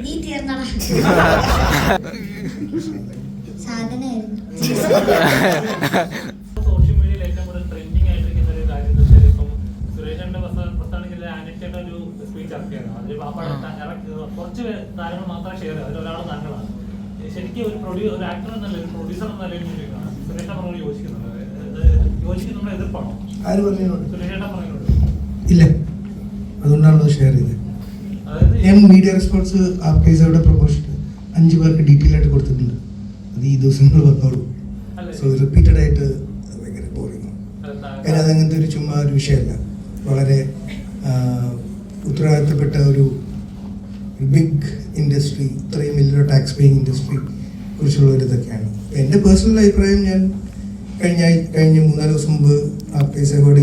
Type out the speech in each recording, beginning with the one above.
നീ തീർന്നടാ സാധനമായിരുന്നു. സോഷ്യൽ മീഡിയയിൽ ഏറ്റവും കൂടുതൽ ട്രെൻഡിങ് ആയിട്ടിരിക്കുന്ന ഒരു കാര്യം ഇപ്പം സുരേഷന്റെ പ്രസ്ഥാനത്തിലെ ആനിറ്റയുടെ ഒരു സ്പീച്ച് ഇറക്കിയാണ്. അതിൽ കുറച്ച് കാര്യങ്ങൾ മാത്രമേ ഷെയർ ചെയ്യും. അതിലൊരാൾ താങ്കളാണ്. ശരിക്കും ഒരു ആക്ടർ എന്നല്ല ഒരു പ്രൊഡ്യൂസർ എന്ന നിലയിൽ സുരേഷ് പറഞ്ഞോട് യോജിക്കുന്നുണ്ടോ എതിർപ്പാണോ? സുരേഷേട്ട പറഞ്ഞോട് ഇല്ല, അതുകൊണ്ടാണ് ഷെയർ ചെയ്തത്. ഞാൻ മീഡിയ റെസ്പോൺസ് ആർക്കൈസോടെ പ്രൊമോഷൻ 5 പേർക്ക് ഡീറ്റെയിൽ ആയിട്ട് കൊടുത്തിട്ടുണ്ട്. അത് ഈ ദിവസങ്ങൾ വന്നോളൂ. സോ റിപ്പീറ്റഡ് ആയിട്ട് ഭയങ്കര ബോറിംഗ്. കാര്യം അതങ്ങനത്തെ ഒരു ചുമ്മാ ഒരു വിഷയമല്ല. വളരെ ഉത്തരവാദിത്തപ്പെട്ട ഒരു ബിഗ് ഇൻഡസ്ട്രി, ഇത്രയും വലിയൊരു ടാക്സ് പേയിങ് ഇൻഡസ്ട്രി കുറിച്ചുള്ള ഒരു ഇതൊക്കെയാണ്. എൻ്റെ പേഴ്സണൽ അഭിപ്രായം, ഞാൻ കഴിഞ്ഞ 3-4 ദിവസം മുമ്പ് ആർക്കൈസോടെ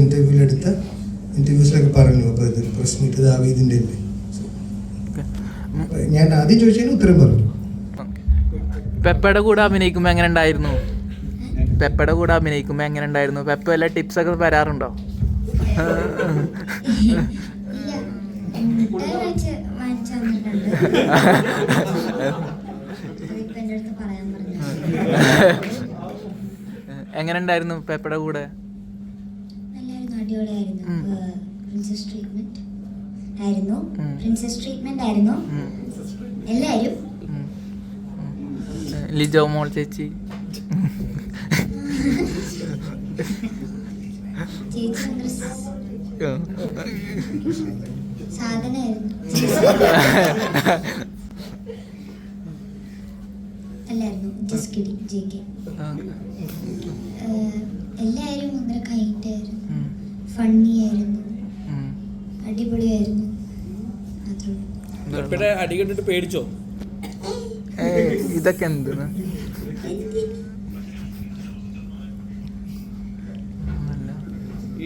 ഇന്റർവ്യൂസിലൊക്കെ പറഞ്ഞു. അപ്പോൾ ഇത് പ്രസ് മീറ്റ് ദാവീദിൻ്റെ അല്ലേ. ഞാൻ ആദ്യം ചോദിച്ചതിന് ഉത്തരം പറഞ്ഞു. പെപ്പയുടെ കൂടെ അഭിനയിക്കുമ്പോൾ എങ്ങനെ ഉണ്ടായിരുന്നു? പെപ്പ വല്ല ടിപ്സ് ഒക്കെ തരാറുണ്ടോ? എങ്ങനെ ഉണ്ടായിരുന്നു പെപ്പയുടെ കൂടെ? എല്ലാരും ലിജോ മോൾ ചേച്ചി സാധനമായിരുന്നു. എല്ലാരും ഭയങ്കര കൈൻഡായിരുന്നു, ഫണ്ണി ആയിരുന്നു, അടിപൊളിയായിരുന്നു. അടി കണ്ടിട്ട് പേടിച്ചോ? ഇതൊക്കെ എന്താണ്?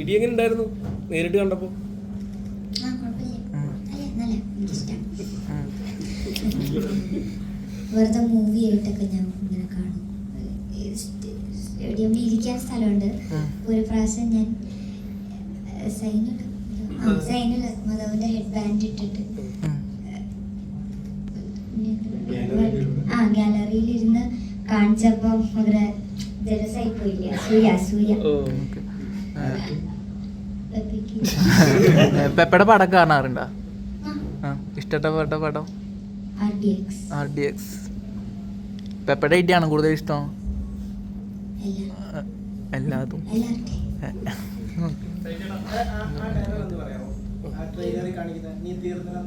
ഇടി എങ്ങനെ ഉണ്ടായിരുന്നു നേരിട്ട് കണ്ടപ്പോ? വെറുതെ മൂവി ആയിട്ടൊക്കെ ഞാൻ ഇങ്ങനെ കാണും. സ്റ്റേഡിയമിൽ ഇരിക്കാൻ സ്ഥലമുണ്ട്. ഒരു പ്രാവശ്യം ഞാൻ സൈനുൽ മധവന്റെ ഹെഡ് ബാൻഡ് ഇട്ടിട്ട് ഗാലറിയിൽ ഇരുന്ന് കാണിച്ചപ്പോ ഭയങ്കര ജലസായി പോയില്ല. സൂര്യ പെപ്പയുടെ പടം കാണാറുണ്ടോ? ഇഷ്ടപ്പെട്ട പടം RDX. പെപ്പയുടെ ഐഡിയാണ് കൂടുതൽ ഇഷ്ടം? എല്ലാതും. നീ തീർന്നടാ